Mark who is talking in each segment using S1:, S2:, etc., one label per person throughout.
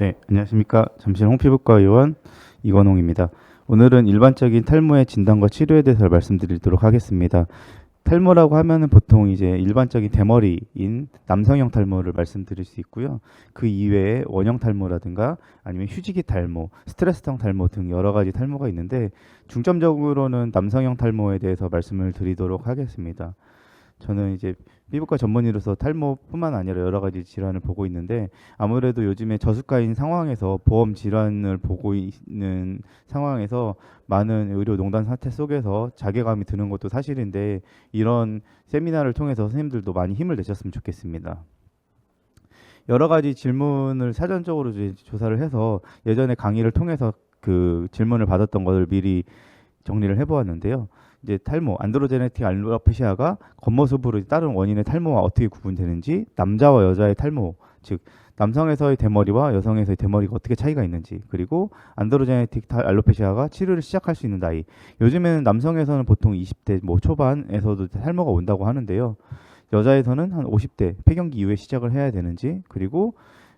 S1: 네, 안녕하십니까. 잠실 홍피부과 의원 이건홍입니다. 오늘은 일반적인 탈모의 진단과 치료에 대해서 말씀드리도록 하겠습니다. 탈모라고 하면은 보통 이제 일반적인 대머리인 남성형 탈모를 말씀드릴 수 있고요. 그 이외에 원형 탈모라든가 아니면 휴지기 탈모, 스트레스성 탈모 등 여러 가지 탈모가 있는데 중점적으로는 남성형 탈모에 대해서 말씀을 드리도록 하겠습니다. 저는 이제 피부과 전문의로서 탈모뿐만 아니라 여러 가지 질환을 보고 있는데 아무래도 요즘에 저수가인 상황에서 보험 질환을 보고 있는 상황에서 많은 의료 농단 사태 속에서 자괴감이 드는 것도 사실인데 이런 세미나를 통해서 선생님들도 많이 힘을 내셨으면 좋겠습니다. 여러 가지 질문을 사전적으로 이제 조사를 해서 예전에 강의를 통해서 그 질문을 받았던 것을 미리 정리를 해보았는데요. 이제 탈모, 안드로제네틱 알로페시아가 겉모습으로 다른 원인의 탈모와 어떻게 구분되는지, 남자와 여자의 탈모, 즉 남성에서의 대머리와 여성에서의 대머리가 어떻게 차이가 있는지, 그리고 안드로제네틱 알로페시아가 치료를 시작할 수 있는 나이. 요즘에는 남성에서는 보통 20대 뭐 초반에서도 탈모가 온다고 하는데요. 여자에서는 한 50대 폐경기 이후에 시작을 해야 되는지, 그리고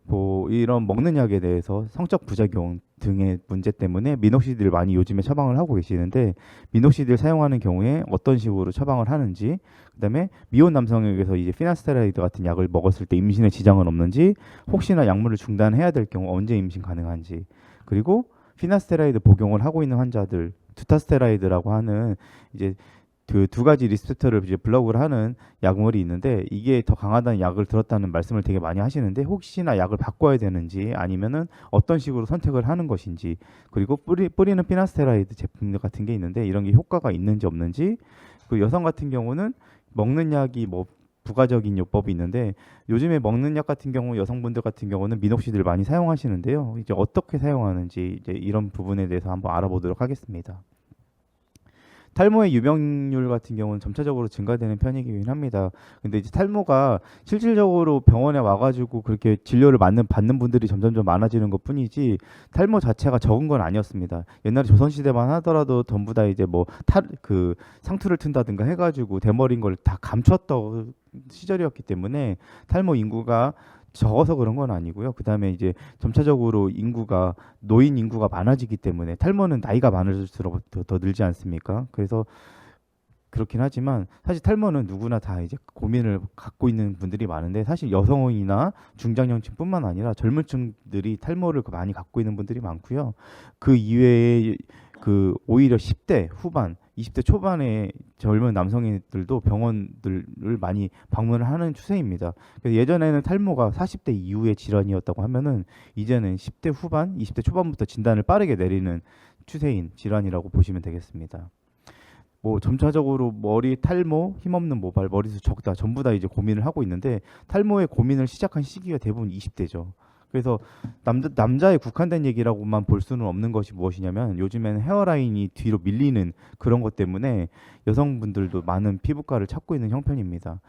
S1: 뭐 이런 먹는 약에 대해서 성적 부작용 등의 문제 때문에 미녹시딜을 많이 요즘에 처방을 하고 계시는데 미녹시딜 사용하는 경우에 어떤 식으로 처방을 하는지, 그다음에 미혼 남성에게서 이제 피나스테라이드 같은 약을 먹었을 때 임신에 지장은 없는지, 혹시나 약물을 중단해야 될 경우 언제 임신 가능한지, 그리고 피나스테라이드 복용을 하고 있는 환자들 두타스테라이드라고 하는 이제 그 두 가지 리셉터를 이제 블록을 하는 약물이 있는데 이게 더 강하다는 약을 들었다는 말씀을 되게 많이 하시는데 혹시나 약을 바꿔야 되는지 아니면은 어떤 식으로 선택을 하는 것인지, 그리고 뿌리는 피나스테라이드 제품 같은 게 있는데 이런 게 효과가 있는지 없는지, 그 여성 같은 경우는 먹는 약이 뭐 부가적인 요법이 있는데 요즘에 먹는 약 같은 경우 여성분들 같은 경우는 미녹시딜을 많이 사용하시는데요. 이제 어떻게 사용하는지 이제 이런 부분에 대해서 한번 알아보도록 하겠습니다. 탈모의 유병률 같은 경우는 점차적으로 증가되는 편이긴 합니다. 근데 이제 탈모가 실질적으로 병원에 와가지고 그렇게 진료를 받는 분들이 점점점 많아지는 것 뿐이지 탈모 자체가 적은 건 아니었습니다. 옛날에 조선시대만 하더라도 전부 다 이제 뭐 그 상투를 튼다든가 해가지고 대머리인 걸 다 감췄던 시절이었기 때문에 탈모 인구가 적어서 그런 건 아니고요. 그다음에 이제 점차적으로 인구가 노인 인구가 많아지기 때문에 탈모는 나이가 많을수록 더 늘지 않습니까? 그래서 그렇긴 하지만 사실 탈모는 누구나 다 이제 고민을 갖고 있는 분들이 많은데 사실 여성이나 중장년층뿐만 아니라 젊은 층들이 탈모를 많이 갖고 있는 분들이 많고요. 그 이외에 그 오히려 10대 후반, 20대 초반의 젊은 남성들도 병원들을 많이 방문을 하는 추세입니다. 그래서 예전에는 탈모가 40대 이후의 질환이었다고 하면은 이제는 10대 후반, 20대 초반부터 진단을 빠르게 내리는 추세인 질환이라고 보시면 되겠습니다. 뭐 점차적으로 머리 탈모, 힘없는 모발, 머리숱 적다 전부 다 이제 고민을 하고 있는데 탈모의 고민을 시작한 시기가 대부분 20대죠. 그래서 남자에 국한된 얘기라고만 볼 수는 없는 것이 무엇이냐면 요즘에는 헤어라인이 뒤로 밀리는 그런 것 때문에 여성분들도 많은 피부과를 찾고 있는 형편입니다.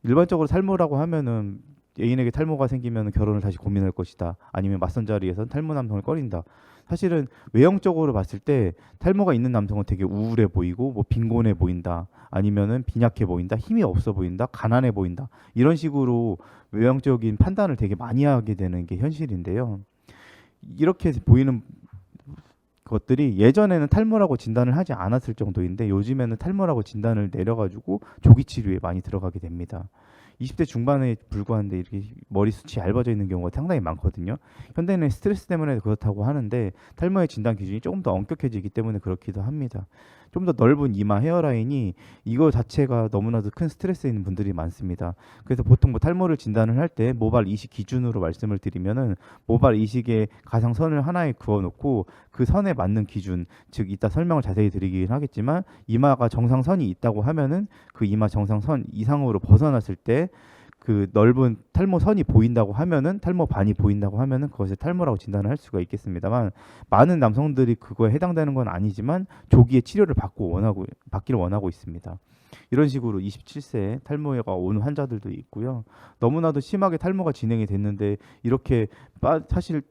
S1: 일반적으로 탈모라고 하면은 애인에게 탈모가 생기면 결혼을 다시 고민할 것이다. 아니면 맞선 자리에선 탈모 남성을 꺼린다. 사실은 외형적으로 봤을 때 탈모가 있는 남성은 되게 우울해 보이고 뭐 빈곤해 보인다. 아니면은 빈약해 보인다. 힘이 없어 보인다. 가난해 보인다. 이런 식으로 외형적인 판단을 되게 많이 하게 되는 게 현실인데요. 이렇게 보이는 것들이 예전에는 탈모라고 진단을 하지 않았을 정도인데 요즘에는 탈모라고 진단을 내려가지고 조기 치료에 많이 들어가게 됩니다. 20대 중반에 불과한데 이렇게 머리숱이 얇아져 있는 경우가 상당히 많거든요. 현대인은 스트레스 때문에 그렇다고 하는데 탈모의 진단 기준이 조금 더 엄격해지기 때문에 그렇기도 합니다. 좀 더 넓은 이마 헤어라인이 이거 자체가 너무나도 큰 스트레스인 분들이 많습니다. 그래서 보통 뭐 탈모를 진단을 할 때 모발 이식 기준으로 말씀을 드리면은 모발 이식의 가상선을 하나에 그어놓고 그 선에 맞는 기준, 즉 이따 설명을 자세히 드리긴 하겠지만 이마가 정상선이 있다고 하면은 그 이마 정상선 이상으로 벗어났을 때 그 넓은 탈모선이 보인다고 하면은 탈모반이 보인다고 하면은 그것을 탈모라고 진단을 할 수가 있겠습니다만 많은 남성들이 그거에 해당되는 건 아니지만 조기에 치료를 받기를 원하고 있습니다. 이런 식으로 27세 탈모가 온 환자들도 있고요. 너무나도 심하게 탈모가 진행이 됐는데 이렇게 사실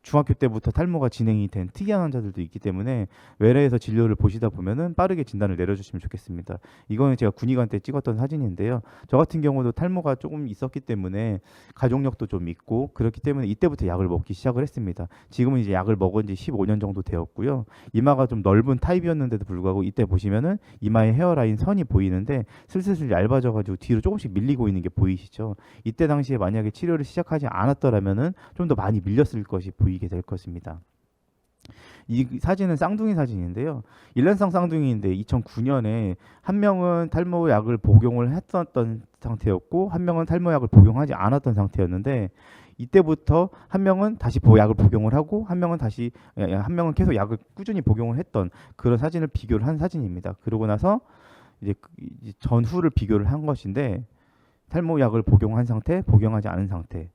S1: 중학교 때부터 탈모가 진행이 된 특이한 환자들도 있기 때문에 외래에서 진료를 보시다 보면은 빠르게 진단을 내려주시면 좋겠습니다. 이거는 제가 군의관 때 찍었던 사진인데요. 저 같은 경우도 탈모가 조금 있었기 때문에 가족력도 좀 있고 그렇기 때문에 이때부터 약을 먹기 시작을 했습니다. 지금은 이제 약을 먹은 지 15년 정도 되었고요. 이마가 좀 넓은 타입이었는데도 불구하고 이때 보시면은 이마에 헤어라인 선이 보이는데 슬슬 얇아져가지고 뒤로 조금씩 밀리고 있는 게 보이시죠? 이때 당시에 만약에 치료를 시작하지 않았더라면은 좀 더 많이 밀렸을 것이 보이게 될 것입니다. 이 사진은 쌍둥이 사진인데요. 일란성 쌍둥이인데 2009년에 한 명은 탈모 약을 복용을 했었던 상태였고 한 명은 탈모 약을 복용하지 않았던 상태였는데 이때부터 한 명은 다시 약을 복용을 하고 한 명은 계속 약을 꾸준히 복용을 했던 그런 사진을 비교를 한 사진입니다. 그러고 나서 이제 전후를 비교를 한 것인데 탈모 약을 복용한 상태, 복용하지 않은 상태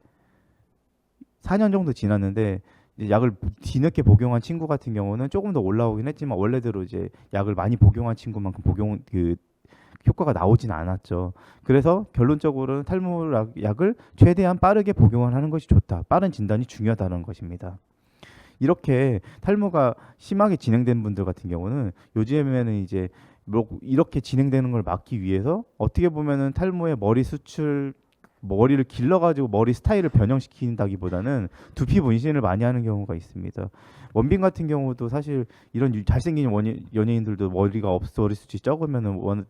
S1: 4년 정도 지났는데 이제 약을 뒤늦게 복용한 친구 같은 경우는 조금 더 올라오긴 했지만 원래대로 이제 약을 많이 복용한 친구만큼 효과가 나오진 않았죠. 그래서 결론적으로는 탈모 약을 최대한 빠르게 복용을 하는 것이 좋다. 빠른 진단이 중요하다는 것입니다. 이렇게 탈모가 심하게 진행된 분들 같은 경우는 요즘에는 이제 이렇게 진행되는 걸 막기 위해서 어떻게 보면은 탈모의 머리를 길러가지고 머리 스타일을 변형시킨다기보다는 두피 문신을 많이 하는 경우가 있습니다. 원빈 같은 경우도 사실 이런 잘생긴 연예인들도 머리가 머리 숱이 적으면은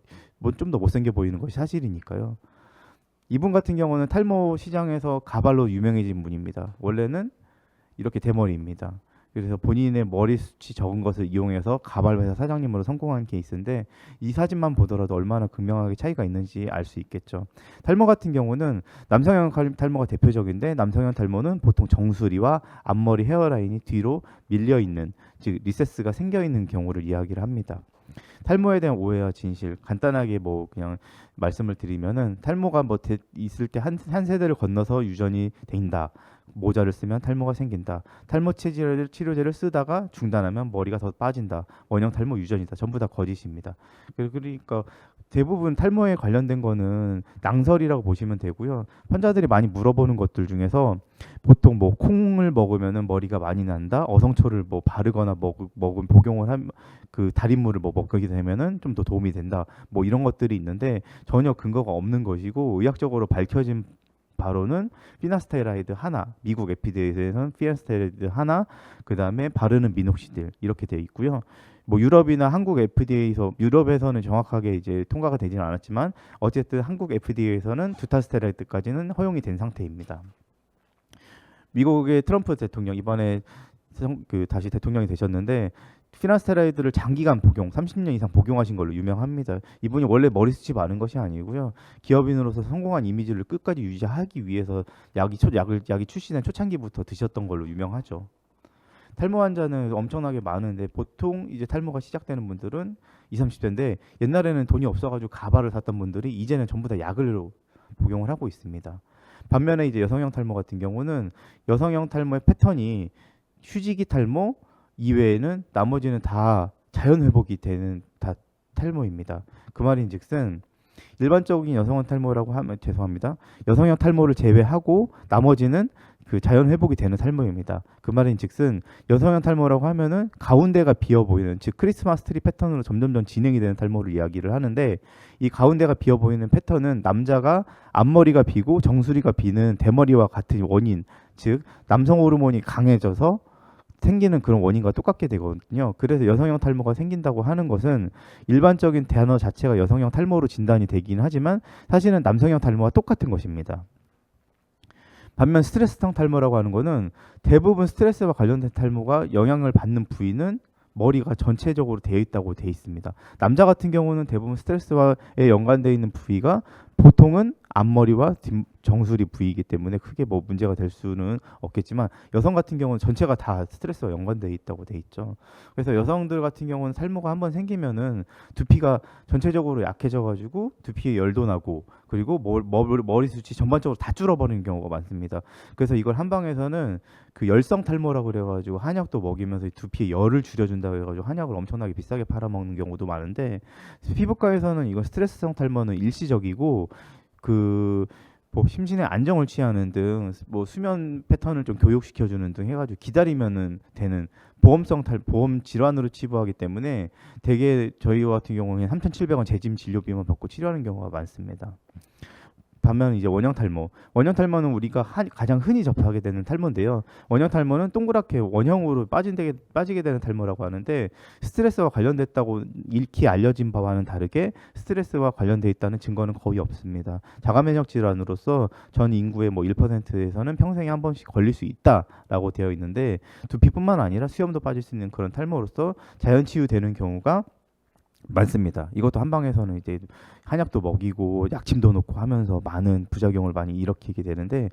S1: 좀 더 못생겨 보이는 것이 사실이니까요. 이분 같은 경우는 탈모 시장에서 가발로 유명해진 분입니다. 원래는 이렇게 대머리입니다. 그래서 본인의 머리숱이 적은 것을 이용해서 가발 회사 사장님으로 성공한 케이스인데 이 사진만 보더라도 얼마나 극명하게 차이가 있는지 알 수 있겠죠. 탈모 같은 경우는 남성형 탈모가 대표적인데 남성형 탈모는 보통 정수리와 앞머리 헤어라인이 뒤로 밀려 있는 즉 리세스가 생겨 있는 경우를 이야기를 합니다. 탈모에 대한 오해와 진실 간단하게 그냥 말씀을 드리면은 탈모가 있을 때 한 세대를 건너서 유전이 된다. 모자를 쓰면 탈모가 생긴다. 탈모 치료제를 쓰다가 중단하면 머리가 더 빠진다. 원형 탈모 유전이다. 전부 다 거짓입니다. 그러니까 대부분 탈모에 관련된 거는 낭설이라고 보시면 되고요. 환자들이 많이 물어보는 것들 중에서 보통 콩을 먹으면은 머리가 많이 난다. 어성초를 바르거나 복용을 한 그 달인물을 먹게 되면은 좀 더 도움이 된다. 이런 것들이 있는데 전혀 근거가 없는 것이고 의학적으로 밝혀진 바로는 피나스테라이드 하나, 미국 FDA에서는 피나스테라이드 하나, 그 다음에 바르는 미녹시딜 이렇게 되어 있고요. 유럽이나 한국 유럽에서는 정확하게 이제 통과가 되지는 않았지만 어쨌든 한국 FDA에서는 두타스테라이드까지는 허용이 된 상태입니다. 미국의 트럼프 대통령 이번에 다시 대통령이 되셨는데 피나스테라이드를 장기간 30년 이상 복용하신 걸로 유명합니다. 이분이 원래 머리숱이 많은 것이 아니고요. 기업인으로서 성공한 이미지를 끝까지 유지하기 위해서 약이 출시된 초창기부터 드셨던 걸로 유명하죠. 탈모 환자는 엄청나게 많은데 보통 이제 탈모가 시작되는 분들은 20, 30대인데 옛날에는 돈이 없어가지고 가발을 샀던 분들이 이제는 전부 다 약을 복용을 하고 있습니다. 반면에 이제 여성형 탈모 같은 경우는 여성형 탈모의 패턴이 휴지기 탈모 이외에는 나머지는 다 자연 회복이 되는 다 탈모입니다. 그 말인즉슨 일반적인 여성형 탈모라고 하면 죄송합니다. 여성형 탈모를 제외하고 나머지는 그 자연 회복이 되는 탈모입니다. 그 말인즉슨 여성형 탈모라고 하면은 가운데가 비어 보이는 즉 크리스마스 트리 패턴으로 점점점 진행이 되는 탈모를 이야기를 하는데 이 가운데가 비어 보이는 패턴은 남자가 앞머리가 비고 정수리가 비는 대머리와 같은 원인 즉 남성 호르몬이 강해져서 생기는 그런 원인과 똑같게 되거든요. 그래서 여성형 탈모가 생긴다고 하는 것은 일반적인 단어 자체가 여성형 탈모로 진단이 되긴 하지만 사실은 남성형 탈모와 똑같은 것입니다. 반면 스트레스성 탈모라고 하는 것은 대부분 스트레스와 관련된 탈모가 영향을 받는 부위는 머리가 전체적으로 되어 있다고 되어 있습니다. 남자 같은 경우는 대부분 스트레스와 연관되어 있는 부위가 보통은 앞머리와 정수리 부위이기 때문에 크게 문제가 될 수는 없겠지만 여성 같은 경우는 전체가 다 스트레스와 연관되어 있다고 돼 있죠. 그래서 여성들 같은 경우는 탈모가 한번 생기면은 두피가 전체적으로 약해져가지고 두피에 열도 나고 그리고 머리숱이 전반적으로 다 줄어버리는 경우가 많습니다. 그래서 이걸 한방에서는 그 열성 탈모라고 그래가지고 한약도 먹이면서 두피에 열을 줄여준다고 해가지고 한약을 엄청나게 비싸게 팔아먹는 경우도 많은데 피부과에서는 이건 스트레스성 탈모는 일시적이고 그 뭐 심신의 안정을 취하는 등 뭐 수면 패턴을 좀 교육시켜 주는 등 해가지고 기다리면은 되는 보험 질환으로 치부하기 때문에 대개 저희 같은 경우는 3,700원 재짐 진료비만 받고 치료하는 경우가 많습니다. 반면 이제 원형 탈모는 우리가 가장 흔히 접하게 되는 탈모인데요. 원형 탈모는 동그랗게 원형으로 빠지게 되는 탈모라고 하는데, 스트레스와 관련됐다고 익히 알려진 바와는 다르게 스트레스와 관련돼 있다는 증거는 거의 없습니다. 자가 면역 질환으로서 전 인구의 뭐 1%에서는 평생에 한 번씩 걸릴 수 있다라고 되어 있는데, 두피뿐만 아니라 수염도 빠질 수 있는 그런 탈모로서 자연 치유되는 경우가 많습니다. 이것도 한방에서는 이제 한약도 먹이고 약침도 놓고 하면서 많은 부작용을 많이 일으키게 되는데,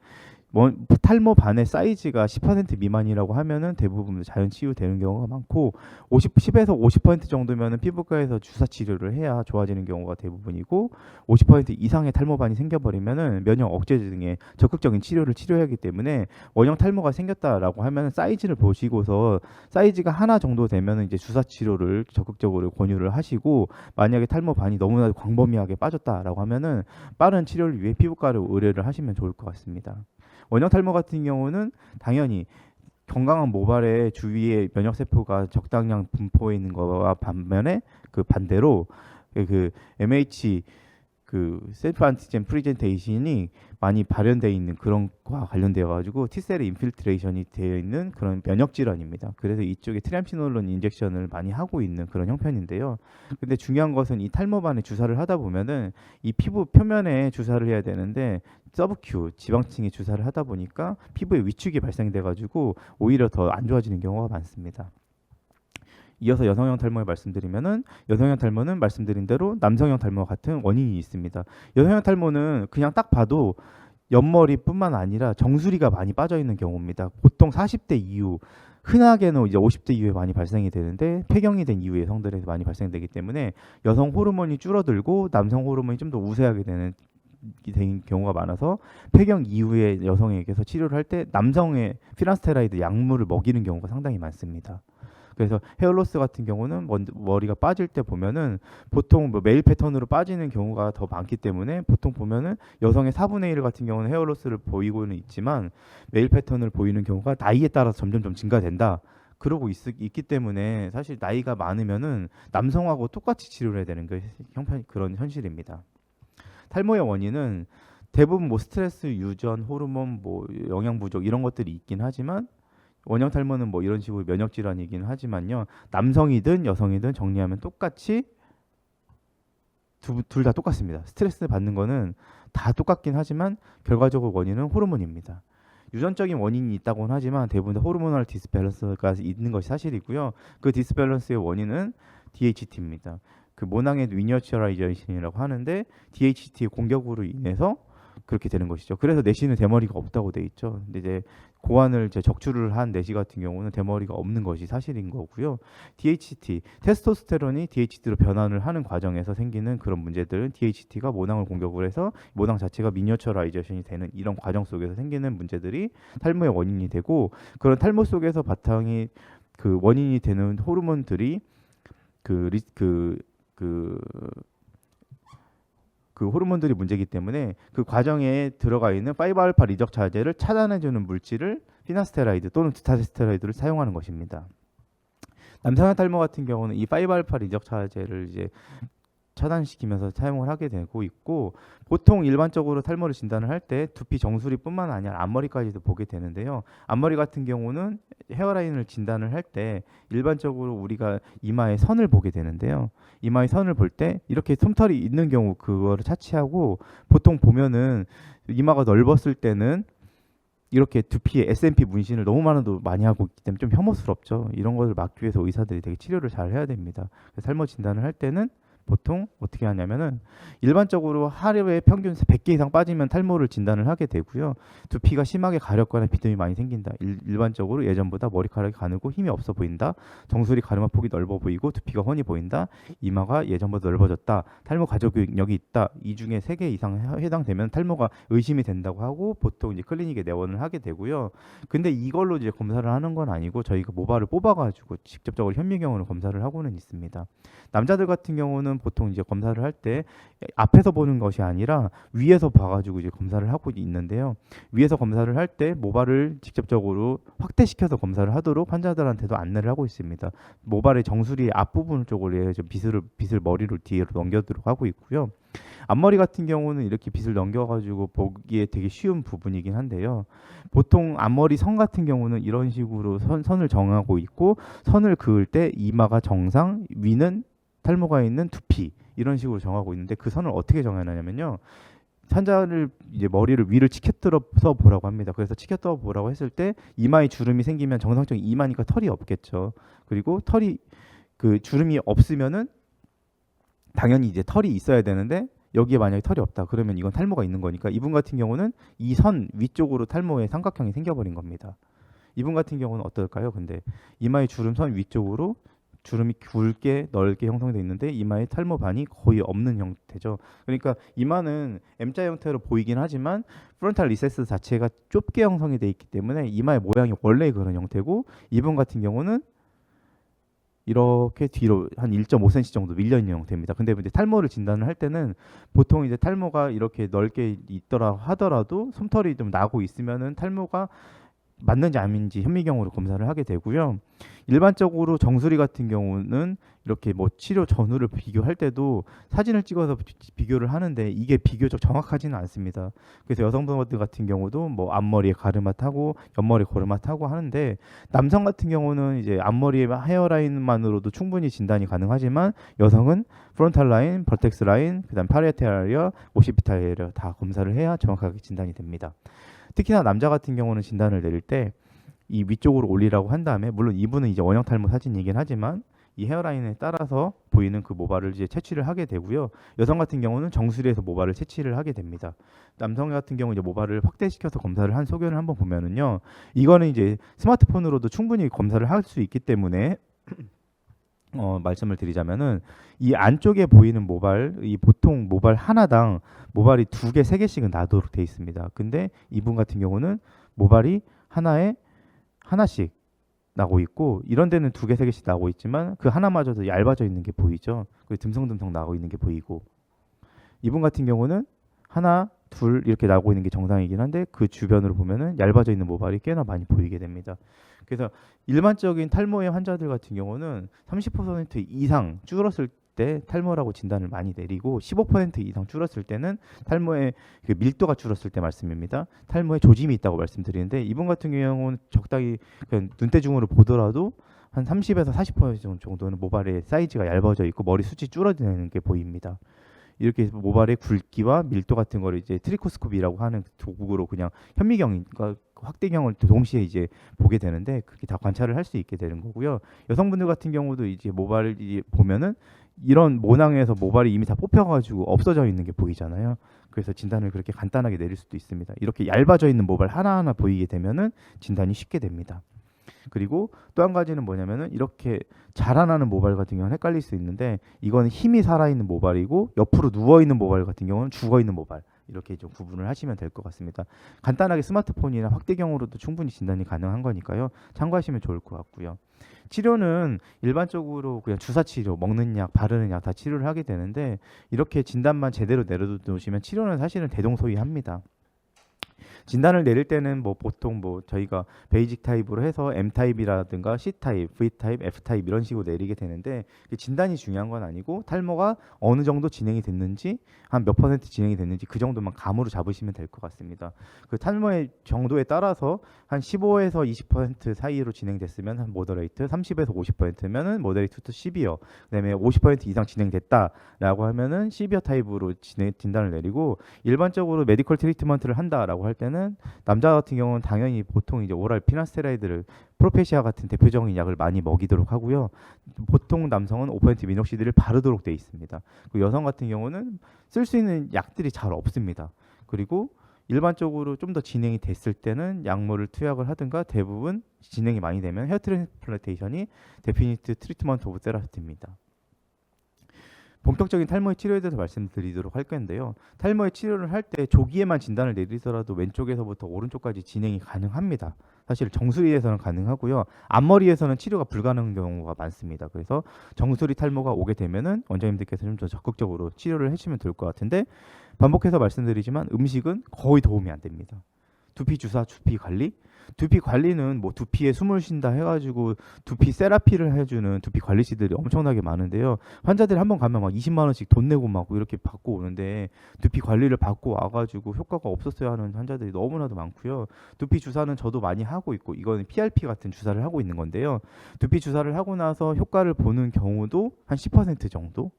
S1: 탈모 반의 사이즈가 10% 미만이라고 하면은 대부분 자연 치유되는 경우가 많고, 10에서 50% 정도면은 피부과에서 주사 치료를 해야 좋아지는 경우가 대부분이고, 50% 이상의 탈모반이 생겨버리면은 면역 억제 등의 적극적인 치료를 치료해야 하기 때문에, 원형 탈모가 생겼다라고 하면은 사이즈를 보시고서 사이즈가 하나 정도 되면은 이제 주사 치료를 적극적으로 권유를 하시고, 만약에 탈모반이 너무나 광범위하게 빠졌다라고 하면은 빠른 치료를 위해 피부과를 의뢰를 하시면 좋을 것 같습니다. 원형 탈모 같은 경우는 당연히 건강한 모발의 주위에 면역 세포가 적당량 분포해 있는 거와 반면에 그 반대로 그 MH 셀프 안티젠 프리젠테이션이 많이 발현되어 있는 그런 거와 관련되어 가지고 T셀의 인필트레이션이 되어 있는 그런 면역 질환입니다. 그래서 이쪽에 트램시놀론 인젝션을 많이 하고 있는 그런 형편인데요. 근데 중요한 것은 이 탈모반에 주사를 하다 보면은 이 피부 표면에 주사를 해야 되는데, 서브큐 지방층에 주사를 하다 보니까 피부에 위축이 발생돼 가지고 오히려 더 안 좋아지는 경우가 많습니다. 이어서 여성형 탈모에 말씀드리면은, 여성형 탈모는 말씀드린 대로 남성형 탈모와 같은 원인이 있습니다. 여성형 탈모는 그냥 딱 봐도 옆머리뿐만 아니라 정수리가 많이 빠져 있는 경우입니다. 보통 40대 이후, 흔하게는 이제 50대 이후에 많이 발생이 되는데, 폐경이 된 이후에 여성들에서 많이 발생되기 때문에 여성 호르몬이 줄어들고 남성 호르몬이 좀 더 우세하게 되는 경우가 많아서, 폐경 이후에 여성에게서 치료를 할 때 남성의 피나스테라이드 약물을 먹이는 경우가 상당히 많습니다. 그래서 헤어로스 같은 경우는 머리가 빠질 때 보면은 보통 뭐 메일 패턴으로 빠지는 경우가 더 많기 때문에, 보통 보면은 여성의 4분의 1 같은 경우는 헤어로스를 보이고는 있지만 메일 패턴을 보이는 경우가 나이에 따라서 점점 좀 증가된다. 그러고 있기 때문에 사실 나이가 많으면은 남성하고 똑같이 치료를 해야 되는 게 그런 현실입니다. 탈모의 원인은 대부분 뭐 스트레스, 유전, 호르몬, 뭐 영양 부족 이런 것들이 있긴 하지만, 원형 탈모는 뭐 이런 식으로 면역 질환이긴 하지만요, 남성이든 여성이든 정리하면 똑같이 둘 다 똑같습니다. 스트레스 받는 거는 다 똑같긴 하지만 결과적으로 원인은 호르몬입니다. 유전적인 원인이 있다고는 하지만 대부분 다 호르모널 디스밸런스가 있는 것이 사실이고요. 그 디스밸런스의 원인은 DHT입니다. 그 모낭의 미니어처라이제이션이라고 하는데, DHT의 공격으로 인해서 그렇게 되는 것이죠. 그래서 내시는 대머리가 없다고 돼 있죠. 근데 이제 고환을 적출을 한 내시 같은 경우는 대머리가 없는 것이 사실인 거고요. DHT, 테스토스테론이 DHT로 변환을 하는 과정에서 생기는 그런 문제들은, DHT가 모낭을 공격을 해서 모낭 자체가 미니어처라이제이션이 되는 이런 과정 속에서 생기는 문제들이 탈모의 원인이 되고, 그런 탈모 속에서 바탕이 그 원인이 되는 호르몬들이 그 호르몬들이 문제이기 때문에, 그 과정에 들어가 있는 5알파 리적 자제를 차단해주는 물질을 피나스테라이드 또는 드타스테로이드를 사용하는 것입니다. 남성형 탈모 같은 경우는 이 5알파 리적 자제를 이제 차단시키면서 사용을 하게 되고 있고, 보통 일반적으로 탈모를 진단을 할 때 두피 정수리뿐만 아니라 앞머리까지도 보게 되는데요. 앞머리 같은 경우는 헤어라인을 진단을 할 때 일반적으로 우리가 이마의 선을 보게 되는데요. 이마의 선을 볼 때 이렇게 솜털이 있는 경우 그거를 차치하고, 보통 보면은 이마가 넓었을 때는 이렇게 두피에 SMP 문신을 너무 많이 하고 있기 때문에 좀 혐오스럽죠. 이런 것을 막기 위해서 의사들이 되게 치료를 잘 해야 됩니다. 그래서 탈모 진단을 할 때는 보통 어떻게 하냐면은, 일반적으로 하루에 평균 100개 이상 빠지면 탈모를 진단을 하게 되고요. 두피가 심하게 가렵거나 비듬이 많이 생긴다. 일반적으로 예전보다 머리카락이 가늘고 힘이 없어 보인다. 정수리 가르마 폭이 넓어 보이고 두피가 훤히 보인다. 이마가 예전보다 넓어졌다. 탈모 가족력이 있다. 이 중에 3개 이상 해당되면 탈모가 의심이 된다고 하고, 보통 이제 클리닉에 내원을 하게 되고요. 근데 이걸로 이제 검사를 하는 건 아니고, 저희가 모발을 뽑아가지고 직접적으로 현미경으로 검사를 하고는 있습니다. 남자들 같은 경우는 보통 이제 검사를 할 때 앞에서 보는 것이 아니라 위에서 봐가지고 이제 검사를 하고 있는데요. 위에서 검사를 할 때 모발을 직접적으로 확대시켜서 검사를 하도록 환자들한테도 안내를 하고 있습니다. 모발의 정수리 앞부분 쪽으로 빗을 머리로 뒤로 넘겨도록 하고 있고요. 앞머리 같은 경우는 이렇게 빗을 넘겨가지고 보기에 되게 쉬운 부분이긴 한데요. 보통 앞머리 선 같은 경우는 이런 식으로 선을 정하고 있고, 선을 그을 때 이마가 정상, 위는 탈모가 있는 두피, 이런 식으로 정하고 있는데, 그 선을 어떻게 정해놨냐면요. 환자를 이제 머리를 위를 치켜들어서 보라고 합니다. 그래서 치켜들어 보라고 했을 때 이마에 주름이 생기면 정상적인 이마니까 털이 없겠죠. 그리고 털이 그 주름이 없으면은 당연히 이제 털이 있어야 되는데, 여기에 만약에 털이 없다 그러면 이건 탈모가 있는 거니까, 이분 같은 경우는 이 선 위쪽으로 탈모의 삼각형이 생겨버린 겁니다. 이분 같은 경우는 어떨까요? 근데 이마의 주름선 위쪽으로 주름이 굵게 넓게 형성되어 있는데 이마에 탈모 반이 거의 없는 형태죠. 그러니까 이마는 M자 형태로 보이긴 하지만 프론탈 리세스 자체가 좁게 형성이 되어 있기 때문에 이마의 모양이 원래 그런 형태고, 이분 같은 경우는 이렇게 뒤로 한 1.5cm 정도 밀려 있는 형태입니다. 근데 이제 탈모를 진단을 할 때는 보통 이제 탈모가 이렇게 넓게 있더라 하더라도 솜털이 좀 나고 있으면은 탈모가 맞는지 아닌지 현미경으로 검사를 하게 되고요. 일반적으로 정수리 같은 경우는 이렇게 뭐 치료 전후를 비교할 때도 사진을 찍어서 비교를 하는데 이게 비교적 정확하지는 않습니다. 그래서 여성분들 같은 경우도 뭐 앞머리에 가르마 타고 옆머리에 고르마 타고 하는데, 남성 같은 경우는 이제 앞머리에 헤어라인만으로도 충분히 진단이 가능하지만 여성은 프론탈 라인, 버텍스 라인, 그다음 파리에탈 에리어, 오시피탈 에리어 다 검사를 해야 정확하게 진단이 됩니다. 특히나 남자 같은 경우는 진단을 내릴 때 이 위쪽으로 올리라고 한 다음에, 물론 이분은 이제 원형 탈모 사진이긴 하지만 이 헤어라인에 따라서 보이는 그 모발을 이제 채취를 하게 되고요. 여성 같은 경우는 정수리에서 모발을 채취를 하게 됩니다. 남성 같은 경우 이제 모발을 확대시켜서 검사를 한 소견을 한번 보면은요, 이거는 이제 스마트폰으로도 충분히 검사를 할 수 있기 때문에 말씀을 드리자면은 이 안쪽에 보이는 모발, 이 보통 모발 하나당 모발이 2개, 3개씩은 나도록 돼 있습니다. 근데 이분 같은 경우는 모발이 하나씩 나고 있고, 이런 데는 2개, 3개씩 나고 있지만 그 하나마저도 얇아져 있는 게 보이죠. 그 듬성듬성 나고 있는 게 보이고, 이분 같은 경우는 하나, 둘 이렇게 나고 있는 게 정상이긴 한데 그 주변으로 보면은 얇아져 있는 모발이 꽤나 많이 보이게 됩니다. 그래서 일반적인 탈모의 환자들 같은 경우는 30% 이상 줄었을 때 탈모라고 진단을 많이 내리고, 15% 이상 줄었을 때는 탈모의 그 밀도가 줄었을 때 말씀입니다. 탈모에 조짐이 있다고 말씀드리는데, 이분 같은 경우는 적당히 그냥 눈대중으로 보더라도 한 30에서 40% 정도는 모발의 사이즈가 얇아져 있고 머리 숱이 줄어드는 게 보입니다. 이렇게 해서 모발의 굵기와 밀도 같은 거를 이제 트리코스코피라고 하는 도구로 그냥 현미경과 확대경을 동시에 이제 보게 되는데, 그렇게 다 관찰을 할 수 있게 되는 거고요. 여성분들 같은 경우도 이제 모발을 이제 보면은 이런 모낭에서 모발이 이미 다 뽑혀가지고 없어져 있는 게 보이잖아요. 그래서 진단을 그렇게 간단하게 내릴 수도 있습니다. 이렇게 얇아져 있는 모발 하나하나 보이게 되면은 진단이 쉽게 됩니다. 그리고 또 한 가지는 뭐냐면은 이렇게 자라나는 모발 같은 경우는 헷갈릴 수 있는데, 이거는 힘이 살아있는 모발이고 옆으로 누워있는 모발 같은 경우는 죽어있는 모발, 이렇게 좀 구분을 하시면 될 것 같습니다. 간단하게 스마트폰이나 확대경으로도 충분히 진단이 가능한 거니까요. 참고하시면 좋을 것 같고요. 치료는 일반적으로 그냥 주사 치료, 먹는 약, 바르는 약 다 치료를 하게 되는데, 이렇게 진단만 제대로 내려놓으시면 치료는 사실은 대동소이합니다. 진단을 내릴 때는 뭐 보통 뭐 저희가 베이직 타입으로 해서 M 타입이라든가 C 타입, V 타입, F 타입 이런 식으로 내리게 되는데, 진단이 중요한 건 아니고 탈모가 어느 정도 진행이 됐는지, 한 몇 퍼센트 진행이 됐는지 그 정도만 감으로 잡으시면 될 것 같습니다. 그 탈모의 정도에 따라서 한 15에서 20% 사이로 진행됐으면 한 모더레이트, 30에서 50%면은 모더레이트 투 시비어, 그다음에 50% 이상 진행됐다라고 하면은 시비어 타입으로 진단을 내리고, 일반적으로 메디컬 트리트먼트를 한다라고 할 때는 남자 같은 경우는 당연히 보통 이제 오랄 피나스테라이드를, 프로페시아 같은 대표적인 약을 많이 먹이도록 하고요. 보통 남성은 5% 미녹시딜을 바르도록 되어 있습니다. 그 여성 같은 경우는 쓸 수 있는 약들이 잘 없습니다. 그리고 일반적으로 좀 더 진행이 됐을 때는 약물을 투약을 하든가, 대부분 진행이 많이 되면 헤어 트랜스플란테이션이 데피니트 트리트먼트 오브 세라피입니다. 본격적인 탈모의 치료에 대해서 말씀드리도록 할 건데요. 탈모의 치료를 할 때 조기에만 진단을 내리더라도 왼쪽에서부터 오른쪽까지 진행이 가능합니다. 사실 정수리에서는 가능하고요. 앞머리에서는 치료가 불가능한 경우가 많습니다. 그래서 정수리 탈모가 오게 되면은 원장님들께서 좀 더 적극적으로 치료를 해주시면 좋을 것 같은데, 반복해서 말씀드리지만 음식은 거의 도움이 안 됩니다. 두피 주사, 두피 관리? 두피 관리는 뭐 두피에 숨을 쉰다 해가지고 두피 세라피를 해주는 두피 관리시들이 엄청나게 많은데요. 환자들이 한번 가면 막 20만 원씩 돈 내고 막 이렇게 받고 오는데, 두피 관리를 받고 와가지고 효과가 없었어야 하는 환자들이 너무나도 많고요. 두피 주사는 저도 많이 하고 있고, 이거는 PRP 같은 주사를 하고 있는 건데요. 두피 주사를 하고 나서 효과를 보는 경우도 한 10% 정도?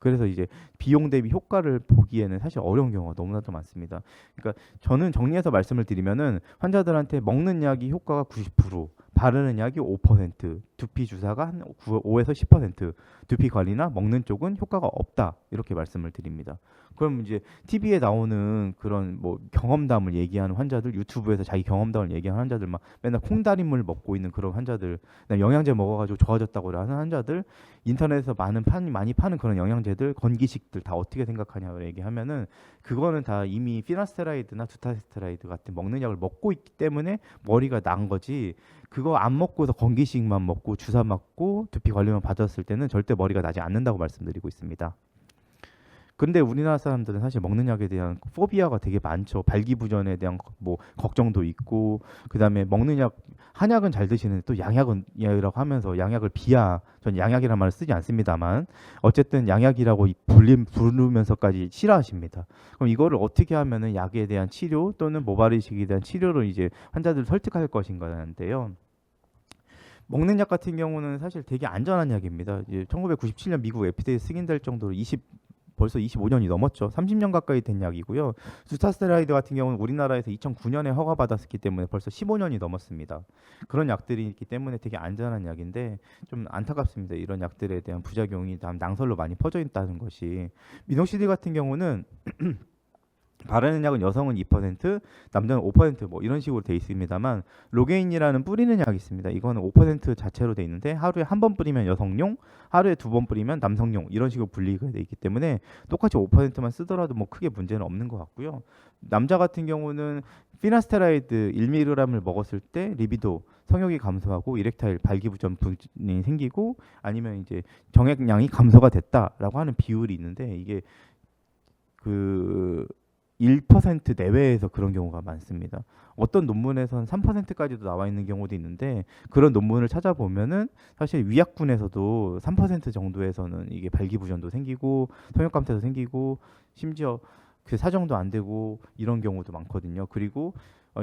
S1: 그래서 이제 비용 대비 효과를 보기에는 사실 어려운 경우가 너무나도 많습니다. 그러니까 저는 정리해서 말씀을 드리면은, 환자들한테 먹는 약이 효과가 90%, 바르는 약이 5%, 두피 주사가 한 5에서 10%, 두피 관리나 먹는 쪽은 효과가 없다, 이렇게 말씀을 드립니다. 그럼 이제 TV에 나오는 그런 뭐 경험담을 얘기하는 환자들, 유튜브에서 자기 경험담을 얘기하는 환자들, 막 맨날 콩다리물 먹고 있는 그런 환자들, 그다음에 영양제 먹어가지고 좋아졌다고 하는 환자들, 인터넷에서 많이 파는 그런 영양제들, 건기식들 다 어떻게 생각하냐고 얘기하면은, 그거는 다 이미 피나스테라이드나 두타스테라이드 같은 먹는 약을 먹고 있기 때문에 머리가 난 거지, 그거 안 먹고서 건기식만 먹고 주사 맞고 두피 관리만 받았을 때는 절대 머리가 나지 않는다고 말씀드리고 있습니다. 근데 우리나라 사람들은 사실 먹는 약에 대한 포비아가 되게 많죠. 발기부전에 대한 뭐 걱정도 있고, 그다음에 먹는 약, 한약은 잘 드시는데 또 양약은 약이라고 하면서 양약을 전 양약이라는 말을 쓰지 않습니다만, 어쨌든 양약이라고 부르면서까지 싫어하십니다. 그럼 이거를 어떻게 하면은 약에 대한 치료 또는 모발이식에 대한 치료로 이제 환자들을 설득할 것인가인데요. 먹는 약 같은 경우는 사실 되게 안전한 약입니다. 이제 1997년 미국 FDA 승인될 정도로 벌써 25년이 넘었죠. 30년 가까이 된 약이고요. 두타스테라이드 같은 경우는 우리나라에서 2009년에 허가받았기 때문에 벌써 15년이 넘었습니다. 그런 약들이 있기 때문에 되게 안전한 약인데, 좀 안타깝습니다. 이런 약들에 대한 부작용이 낭설로 많이 퍼져 있다는 것이. 미노시딜 같은 경우는 바르는 약은 여성은 2%, 남자는 5%뭐 이런 식으로 돼 있습니다만, 로게인이라는 뿌리는 약이 있습니다. 이거는 5% 자체로 돼 있는데, 하루에 한 번 뿌리면 여성용, 하루에 2번 뿌리면 남성용, 이런 식으로 분리가 돼 있기 때문에 똑같이 5%만 쓰더라도 뭐 크게 문제는 없는 것 같고요. 남자 같은 경우는 피나스테라이드 1mg을 먹었을 때 리비도, 성욕이 감소하고 이렉타일 발기부전이 생기고, 아니면 이제 정액량이 감소가 됐다라고 하는 비율이 있는데, 이게 그 1% 내외에서 그런 경우가 많습니다. 어떤 논문에서는 3%까지도 나와 있는 경우도 있는데, 그런 논문을 찾아보면은 사실 위약군에서도 3% 정도에서는 이게 발기부전도 생기고 성욕감퇴도 생기고, 심지어 그 사정도 안 되고 이런 경우도 많거든요. 그리고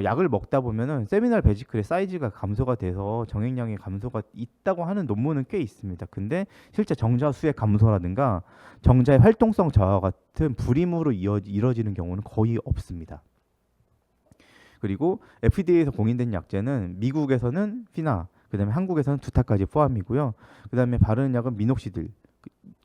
S1: 약을 먹다 보면은 세미날 베지클의 사이즈가 감소가 돼서 정액량의 감소가 있다고 하는 논문은 꽤 있습니다. 근데 실제 정자 수의 감소라든가 정자의 활동성 저하 같은 불임으로 이뤄지는 경우는 거의 없습니다. 그리고 FDA에서 공인된 약제는 미국에서는 피나, 그다음에 한국에서는 두타까지 포함이고요. 그다음에 바르는 약은 미녹시딜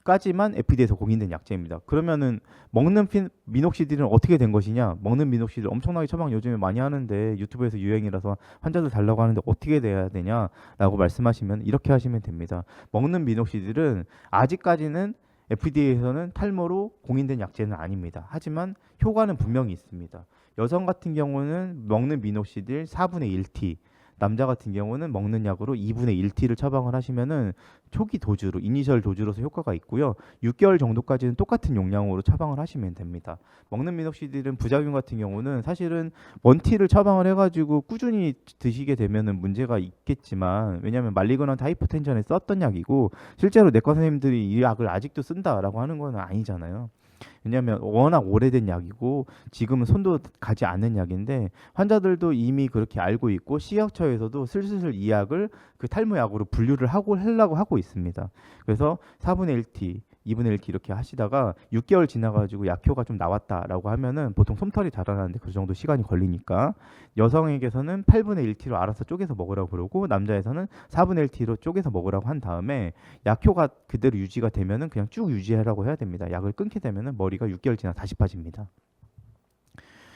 S1: 까지만 FDA에서 공인된 약제입니다. 그러면은 먹는 미녹시딜은 어떻게 된 것이냐? 먹는 미녹시딜 엄청나게 처방 요즘에 많이 하는데, 유튜브에서 유행이라서 환자들 달라고 하는데 어떻게 돼야 되냐라고 말씀하시면 이렇게 하시면 됩니다. 먹는 미녹시딜은 아직까지는 FDA에서는 탈모로 공인된 약제는 아닙니다. 하지만 효과는 분명히 있습니다. 여성 같은 경우는 먹는 미녹시딜 4분의 1T, 남자 같은 경우는 먹는 약으로 2분의 1T를 처방을 하시면은 초기 도주로, 이니셜 도주로서 효과가 있고요. 6개월 정도까지는 똑같은 용량으로 처방을 하시면 됩니다. 먹는 미녹시딜은 부작용 같은 경우는 사실은 1T를 처방을 해가지고 꾸준히 드시게 되면은 문제가 있겠지만, 왜냐하면 말리그넌트 하이퍼텐션에 썼던 약이고, 실제로 내과 선생님들이 이 약을 아직도 쓴다라고 하는 건 아니잖아요. 왜냐하면 워낙 오래된 약이고 지금은 손도 가지 않는 약인데, 환자들도 이미 그렇게 알고 있고 식약처에서도 슬슬 이 약을 그 탈모약으로 분류를 하려고 하고 있습니다. 그래서 4분의 1T, 2분의 1T 이렇게 하시다가 6개월 지나가지고 약효가 좀 나왔다라고 하면은, 보통 솜털이 자라나는데 그 정도 시간이 걸리니까 여성에게서는 8분의 1T로 알아서 쪼개서 먹으라고 그러고, 남자에서는 4분의 1T로 쪼개서 먹으라고 한 다음에 약효가 그대로 유지가 되면은 그냥 쭉 유지하라고 해야 됩니다. 약을 끊게 되면은 머리가 6개월 지나 다시 빠집니다.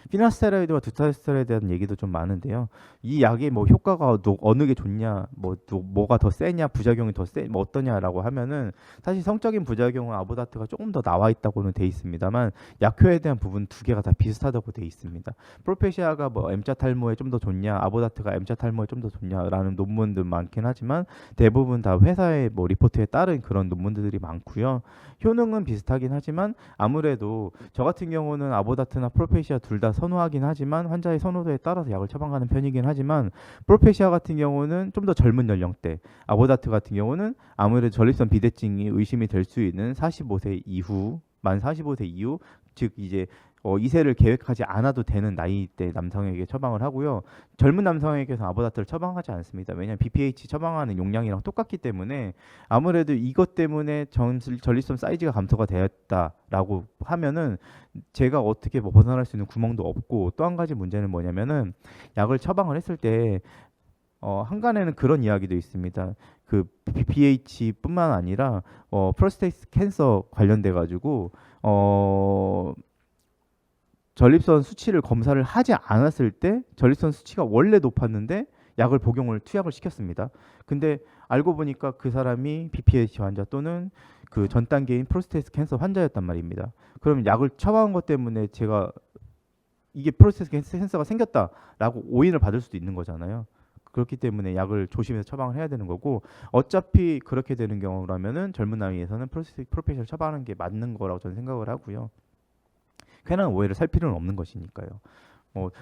S1: 피나스테로이드와 두타스테로이드에 대한 얘기도 좀 많은데요. 이 약의 뭐 효과가 어느 게 좋냐, 뭐가 더 세냐, 부작용이 더 뭐 어떠냐라고 하면은 사실 성적인 부작용은 아보다트가 조금 더 나와 있다고는 돼 있습니다만 약효에 대한 부분 두 개가 다 비슷하다고 돼 있습니다. 프로페시아가 뭐 M자 탈모에 좀 더 좋냐, 아보다트가 M자 탈모에 좀 더 좋냐라는 논문들 많긴 하지만 대부분 다 회사의 뭐 리포트에 따른 그런 논문들이 많고요. 효능은 비슷하긴 하지만 아무래도 저 같은 경우는 아보다트나 프로페시아 둘 다 선호하긴 하지만 환자의 선호도에 따라서 약을 처방하는 편이긴 하지만 프로페시아 같은 경우는 좀 더 젊은 연령대, 아보다트 같은 경우는 아무래도 전립선 비대증이 의심이 될 수 있는 45세 이후, 만 45세 이후, 즉 이제 2세를 계획하지 않아도 되는 나이대 남성에게 처방을 하고요. 젊은 남성에게서 아보다트를 처방하지 않습니다. 왜냐하면 BPH 처방하는 용량이랑 똑같기 때문에 아무래도 이것 때문에 전립선 사이즈가 감소가 되었다라고 하면은 제가 어떻게 뭐 벗어날 수 있는 구멍도 없고 또 한 가지 문제는 뭐냐면은 약을 처방을 했을 때 한간에는 그런 이야기도 있습니다. 그 BPH뿐만 아니라 프로스테이트 캔서 관련돼 가지고 전립선 수치를 검사를 하지 않았을 때 전립선 수치가 원래 높았는데 약을 투약을 시켰습니다. 근데 알고 보니까 그 사람이 BPH 환자 또는 그 전 단계인 프로스테이트 캔서 환자였단 말입니다. 그러면 약을 처방한 것 때문에 제가 이게 프로스테이트 캔서가 생겼다라고 오인을 받을 수도 있는 거잖아요. 그렇기 때문에 약을 조심해서 처방을 해야 되는 거고 어차피 그렇게 되는 경우라면은 젊은 나이에서는 프로페셔널 처방하는 게 맞는 거라고 저는 생각을 하고요. 괜한 오해를 살 필요는 없는 것이니까요.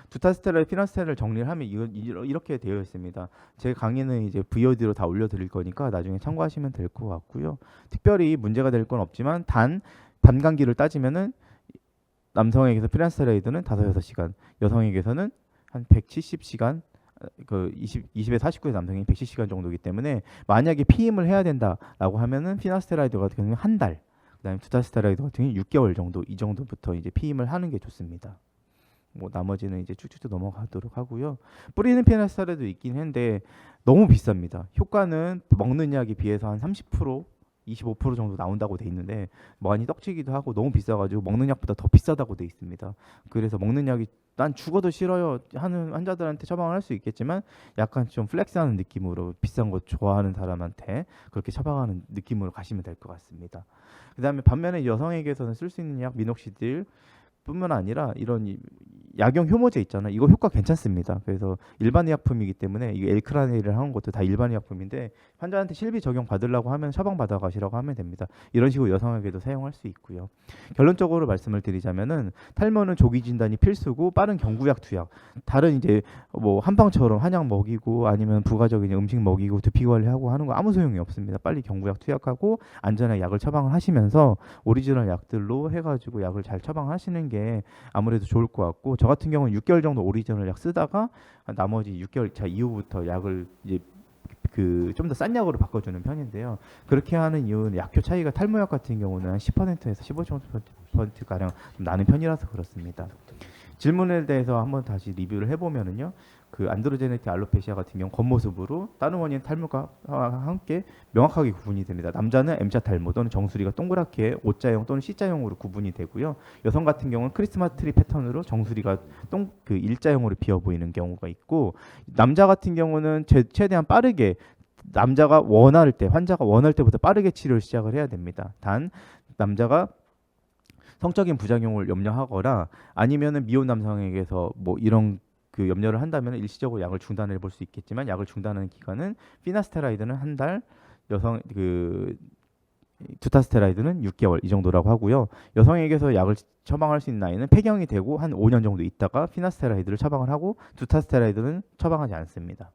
S1: 두타스테로이드, 피나스테로이드를 정리를 하면 이렇게 되어 있습니다. 제 강의는 이제 VOD로 다 올려드릴 거니까 나중에 참고하시면 될 것 같고요. 특별히 문제가 될 건 없지만 단 감기를 따지면은 남성에게서 피나스테로이드는 5-6시간, 여성에게서는 한 170시간, 그 20에서 49세 남성이 110시간 정도이기 때문에 만약에 피임을 해야 된다라고 하면은 피나스테로이드 같은 경우는 한 달, 그다음에 두타스테로이드 같은 경우는 6개월 정도 이 정도부터 이제 피임을 하는 게 좋습니다. 뭐 나머지는 이제 쭉쭉 넘어가도록 하고요. 뿌리는 피나스테로이드 있긴 한데 너무 비쌉니다. 효과는 먹는 약에 비해서 한 30%, 25% 정도 나온다고 돼 있는데 많이 떡치기도 하고 너무 비싸가지고 먹는 약보다 더 비싸다고 돼 있습니다. 그래서 먹는 약이 난 죽어도 싫어요 하는 환자들한테 처방을 할 수 있겠지만 약간 좀 플렉스하는 느낌으로 비싼 거 좋아하는 사람한테 그렇게 처방하는 느낌으로 가시면 될 것 같습니다. 그 다음에 반면에 여성에게서는 쓸 수 있는 약 미녹시딜 뿐만 아니라 이런 약용 효모제 있잖아요. 이거 효과 괜찮습니다. 그래서 일반 의약품이기 때문에 이게 엘크라네일을 하는 것도 다 일반 의약품인데 환자한테 실비 적용 받으려고 하면 처방 받아 가시라고 하면 됩니다. 이런 식으로 여성에게도 사용할 수 있고요. 결론적으로 말씀을 드리자면은 탈모는 조기 진단이 필수고 빠른 경구약 투약. 다른 이제 뭐 한방처럼 한약 먹이고 아니면 부가적인 음식 먹이고 두피 관리하고 하는 거 아무 소용이 없습니다. 빨리 경구약 투약하고 안전하게 약을 처방을 하시면서 오리지널 약들로 해가지고 약을 잘 처방하시는 게 아무래도 좋을 것 같고 저 같은 경우는 6개월 정도 오리지널 약 쓰다가 나머지 6개월 차 이후부터 약을 이제 그 좀 더 싼 약으로 바꿔주는 편인데요. 그렇게 하는 이유는 약효 차이가 탈모약 같은 경우는 한 10%에서 15% 가량 좀 나는 편이라서 그렇습니다. 질문에 대해서 한번 다시 리뷰를 해보면은요. 그 안드로제네틱 알로페시아 같은 경우 겉모습으로 다른 원인 탈모가 함께 명확하게 구분이 됩니다. 남자는 M자 탈모 또는 정수리가 동그랗게 O자형 또는 C자형으로 구분이 되고요. 여성 같은 경우는 크리스마스 트리 패턴으로 정수리가 그 일자형으로 비어 보이는 경우가 있고 남자 같은 경우는 최대한 빠르게 남자가 원할 때 환자가 원할 때부터 빠르게 치료를 시작을 해야 됩니다. 단 남자가 성적인 부작용을 염려하거나 아니면은 미혼 남성에게서 뭐 이런 그 염려를 한다면 일시적으로 약을 중단해 볼 수 있겠지만 약을 중단하는 기간은 피나스테라이드는 한 달, 여성 그 두타스테라이드는 6개월 이 정도라고 하고요. 여성에게서 약을 처방할 수 있는 나이는 폐경이 되고 한 5년 정도 있다가 피나스테라이드를 처방을 하고 두타스테라이드는 처방하지 않습니다.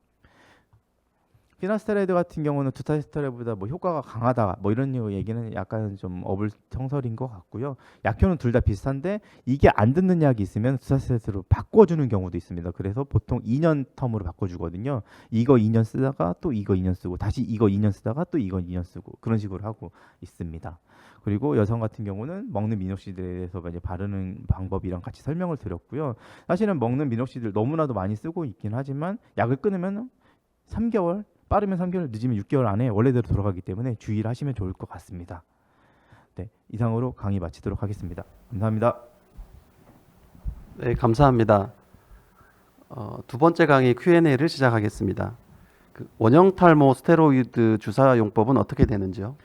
S1: 피나스테로이드 같은 경우는 두타스테로이드보다 뭐 효과가 강하다 뭐 이런 얘기는 약간 좀 어불성설인 것 같고요. 약효는 둘 다 비슷한데 이게 안 듣는 약이 있으면 두타스테로이드로 바꿔주는 경우도 있습니다. 그래서 보통 2년 텀으로 바꿔주거든요. 이거 2년 쓰다가 또 이거 2년 쓰고 다시 이거 2년 쓰다가 또 이거 2년 쓰고 그런 식으로 하고 있습니다. 그리고 여성 같은 경우는 먹는 미녹시딜에 대해서 이제 바르는 방법이랑 같이 설명을 드렸고요. 사실은 먹는 미녹시딜 너무나도 많이 쓰고 있긴 하지만 약을 끊으면 3개월 빠르면 3개월, 늦으면 6개월 안에 원래대로 돌아가기 때문에 주의를 하시면 좋을 것 같습니다. 네, 이상으로 강의 마치도록 하겠습니다. 감사합니다.
S2: 네, 감사합니다. 두 번째 강의 Q&A를 시작하겠습니다. 원형 탈모 스테로이드 주사 용법은 어떻게 되는지요?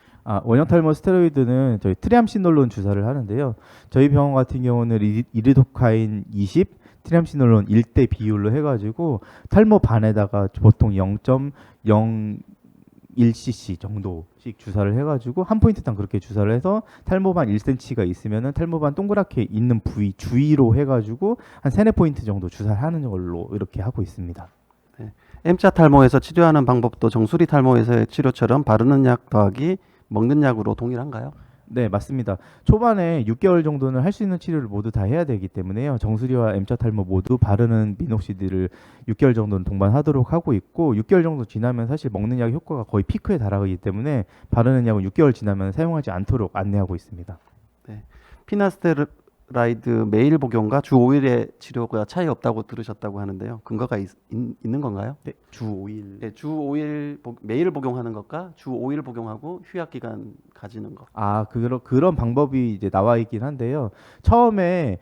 S1: 원형 탈모 스테로이드는 저희 트리암시놀론 주사를 하는데요. 저희 병원 같은 경우는 이리도카인 20, 트리암시놀론 1대 비율로 해가지고 탈모 반에다가 보통 0.01cc 정도씩 주사를 해가지고 한 포인트당 그렇게 주사를 해서 탈모반 1cm가 있으면은 탈모반 동그랗게 있는 부위 주위로 해가지고 한 3, 4포인트 정도 주사를 하는 걸로 이렇게 하고 있습니다.
S2: 네. M자 탈모에서 치료하는 방법도 정수리 탈모에서의 치료처럼 바르는 약 더하기 먹는 약으로 동일한가요?
S1: 네, 맞습니다. 초반에 6개월 정도는 할 수 있는 치료를 모두 다 해야 되기 때문에요. 정수리와 M자 탈모 모두 바르는 미녹시딜을 6개월 정도는 동반하도록 하고 있고 6개월 정도 지나면 사실 먹는 약 효과가 거의 피크에 달하기 때문에 바르는 약은 6개월 지나면 사용하지 않도록 안내하고 있습니다.
S2: 네. 피나스테라이드 매일 복용과 주 5일의 치료가 차이 없다고 들으셨다고 하는데요. 근거가 있는 건가요?
S1: 네, 주 5일.
S2: 네, 주 5일 매일 복용하는 것과 주 5일 복용하고 휴약 기간 가지는 것.
S1: 그런 방법이 이제 나와 있긴 한데요. 처음에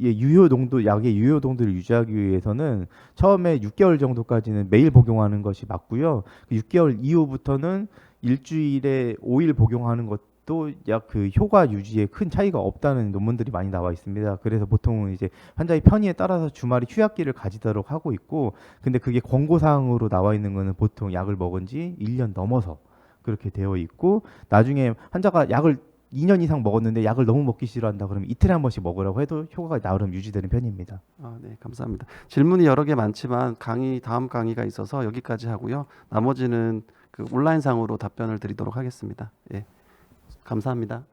S1: 유효 농도, 약의 유효 농도를 유지하기 위해서는 처음에 6개월 정도까지는 매일 복용하는 것이 맞고요. 6개월 이후부터는 일주일에 5일 복용하는 것도 약 그 효과 유지에 큰 차이가 없다는 논문들이 많이 나와 있습니다. 그래서 보통은 이제 환자의 편의에 따라서 주말에 휴약기를 가지도록 하고 있고, 근데 그게 권고사항으로 나와 있는 거는 보통 약을 먹은 지 1년 넘어서 그렇게 되어 있고, 나중에 환자가 약을 2년 이상 먹었는데 약을 너무 먹기 싫어한다 그러면 이틀에 한 번씩 먹으라고 해도 효과가 나름 유지되는 편입니다.
S2: 네, 감사합니다. 질문이 여러 개 많지만 다음 강의가 있어서 여기까지 하고요. 나머지는 온라인상으로 답변을 드리도록 하겠습니다. 예, 감사합니다.